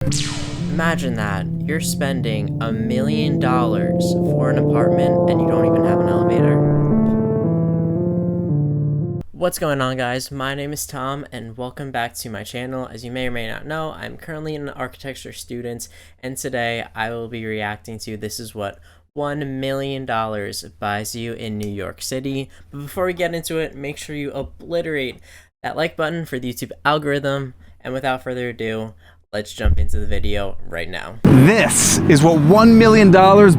Imagine that. You're spending $1 million for an apartment and you don't even have an elevator. What's going on, guys? My name is Tom and welcome back to my channel. As you may or may not know, I'm currently an architecture student and today I will be reacting to This Is What $1 million buys you in New York City. But before we get into it, make sure you obliterate that like button for the YouTube algorithm. And without further ado, let's jump into the video right now. This is what $1 million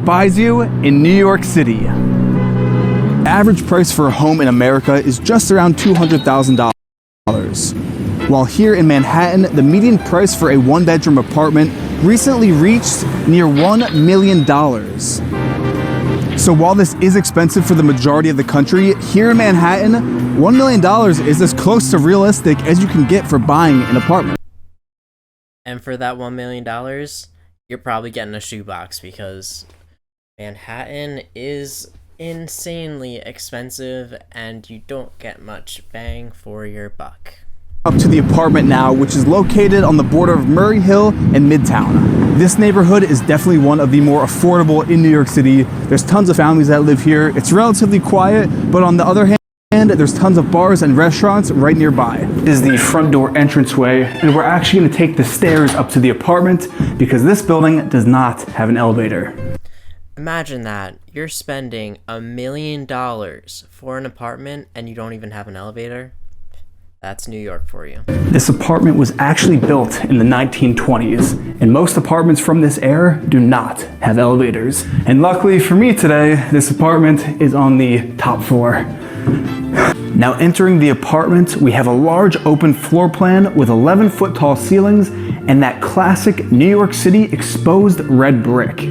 buys you in New York City. Average price for a home in America is just around $200,000. While here in Manhattan, the median price for a one-bedroom apartment recently reached near $1 million. So while this is expensive for the majority of the country, here in Manhattan, $1 million is as close to realistic as you can get for buying an apartment. And for that $1 million, you're probably getting a shoebox because Manhattan is insanely expensive and you don't get much bang for your buck. Up to the apartment now, which is located on the border of Murray Hill and Midtown. This neighborhood is definitely one of the more affordable in New York City. There's tons of families that live here. It's relatively quiet, but on the other hand, there's tons of bars and restaurants right nearby. This is the front door entranceway, and we're actually going to take the stairs up to the apartment because this building does not have an elevator. Imagine that. You're spending $1 million for an apartment and you don't even have an elevator. That's New York for you. This apartment was actually built in the 1920s, and most apartments from this era do not have elevators. And luckily for me today, this apartment is on the top floor. Now entering the apartment, we have a large open floor plan with 11-foot tall ceilings and that classic New York City exposed red brick.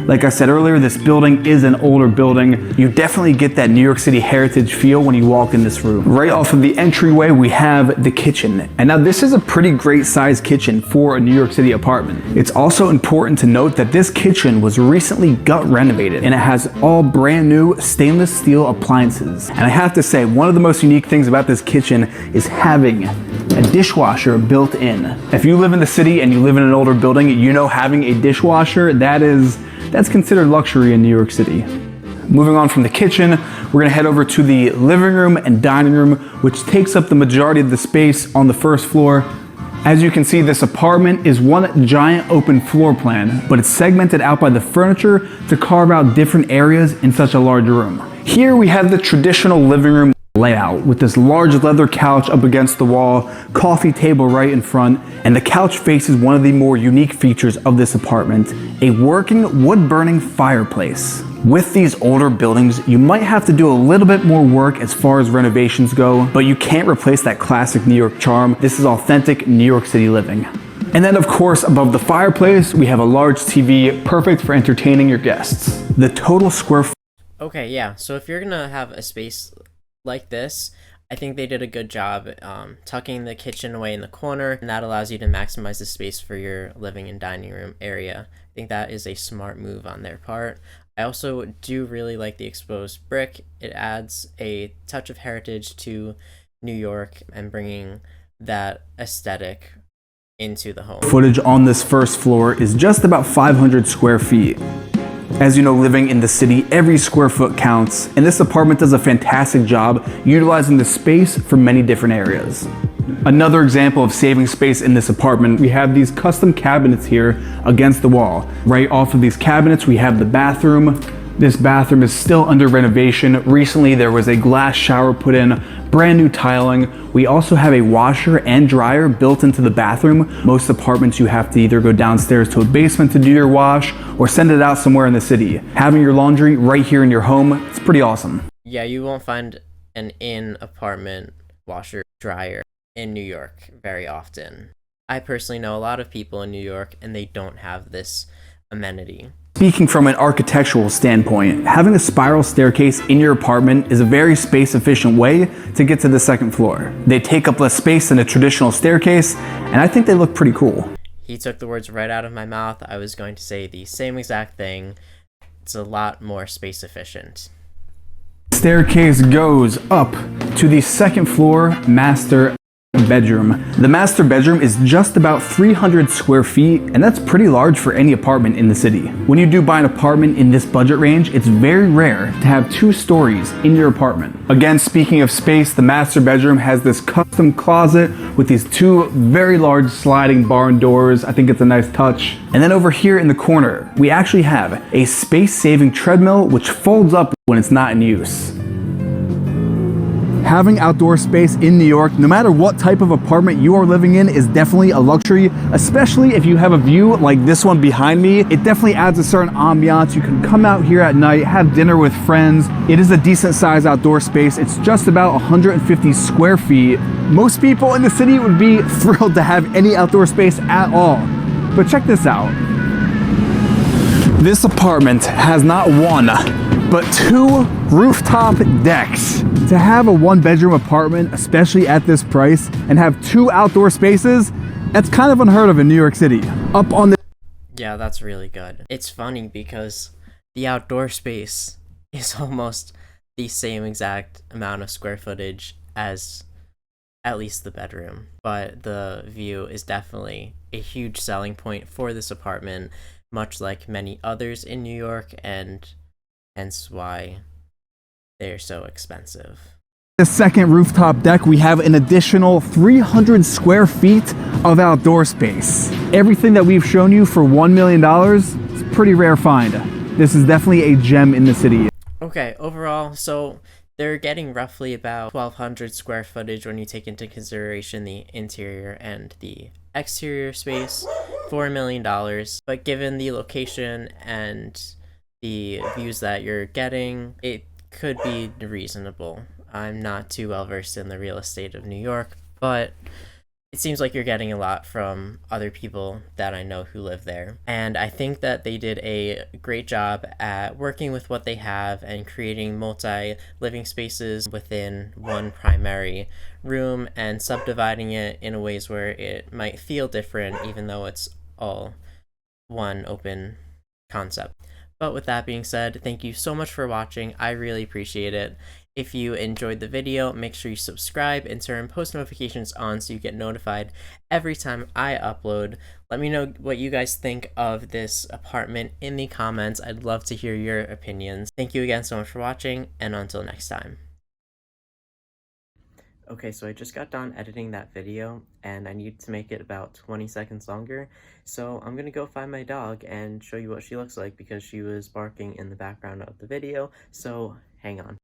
Like I said earlier, this building is an older building. You definitely get that New York City heritage feel when you walk in this room. Right off of the entryway, we have the kitchen. And now this is a pretty great sized kitchen for a New York City apartment. It's also important to note that this kitchen was recently gut renovated and it has all brand new stainless steel appliances. And I have to say, one of the most unique things about this kitchen is having a dishwasher built in. If you live in the city and you live in an older building, you know having a dishwasher, that's considered luxury in New York City. Moving on from the kitchen, we're gonna head over to the living room and dining room, which takes up the majority of the space on the first floor. As you can see, this apartment is one giant open floor plan, but it's segmented out by the furniture to carve out different areas in such a large room. Here we have the traditional living room layout with this large leather couch up against the wall, coffee table right in front, and the couch faces one of the more unique features of this apartment, a working wood-burning fireplace. With these older buildings, you might have to do a little bit more work as far as renovations go, but you can't replace that classic New York charm. This is authentic New York City living. And then of course, above the fireplace, we have a large TV, perfect for entertaining your guests. The total square Okay, yeah, so if you're gonna have a space like this, I think they did a good job tucking the kitchen away in the corner, and that allows you to maximize the space for your living and dining room area. I think that is a smart move on their part. I also do really like the exposed brick. It adds a touch of heritage to New York and bringing that aesthetic into the home. Footage on this first floor is just about 500 square feet. As you know, living in the city, every square foot counts, and this apartment does a fantastic job utilizing the space for many different areas. Another example of saving space in this apartment, we have these custom cabinets here against the wall. Right off of these cabinets, we have the bathroom. This bathroom is still under renovation. Recently, there was a glass shower put in, brand new tiling. We also have a washer and dryer built into the bathroom. Most apartments, you have to either go downstairs to a basement to do your wash or send it out somewhere in the city. Having your laundry right here in your home, it's pretty awesome. Yeah, you won't find an in-apartment washer dryer in New York very often. I personally know a lot of people in New York and they don't have this amenity. Speaking from an architectural standpoint, having a spiral staircase in your apartment is a very space-efficient way to get to the second floor. They take up less space than a traditional staircase, and I think they look pretty cool. He took the words right out of my mouth. I was going to say the same exact thing. It's a lot more space efficient. Staircase goes up to the second floor master bedroom. The master bedroom is just about 300 square feet, and that's pretty large for any apartment in the city. When you do buy an apartment in this budget range, it's very rare to have 2 stories in your apartment. Again, speaking of space, the master bedroom has this custom closet with these 2 very large sliding barn doors. I think it's a nice touch. And then over here in the corner, we actually have a space-saving treadmill which folds up when it's not in use. Having outdoor space in New York, no matter what type of apartment you are living in, is definitely a luxury, especially if you have a view like this one behind me. It definitely adds a certain ambiance. You can come out here at night, have dinner with friends. It is a decent sized outdoor space. It's just about 150 square feet. Most people in the city would be thrilled to have any outdoor space at all. But check this out. This apartment has not one, but 2 rooftop decks. To have a 1-bedroom apartment, especially at this price, and have 2 outdoor spaces, that's kind of unheard of in New York City. Up on the... Yeah, that's really good. It's funny because the outdoor space is almost the same exact amount of square footage as at least the bedroom, but the view is definitely a huge selling point for this apartment, much like many others in New York, and hence why they're so expensive. The second rooftop deck, we have an additional 300 square feet of outdoor space. Everything that we've shown you for $1 million is a pretty rare find. This is definitely a gem in the city. Okay, overall, so they're getting roughly about 1,200 square footage when you take into consideration the interior and the exterior space for $1 million. But given the location and the views that you're getting, it could be reasonable. I'm not too well versed in the real estate of New York, but it seems like you're getting a lot from other people that I know who live there. And I think that they did a great job at working with what they have and creating multi-living spaces within one primary room and subdividing it in ways where it might feel different, even though it's all one open concept. But with that being said, thank you so much for watching. I really appreciate it. If you enjoyed the video, make sure you subscribe and turn post notifications on so you get notified every time I upload. Let me know what you guys think of this apartment in the comments. I'd love to hear your opinions. Thank you again so much for watching, and until next time. Okay, so I just got done editing that video, and I need to make it about 20 seconds longer. So I'm gonna go find my dog and show you what she looks like because she was barking in the background of the video, so hang on.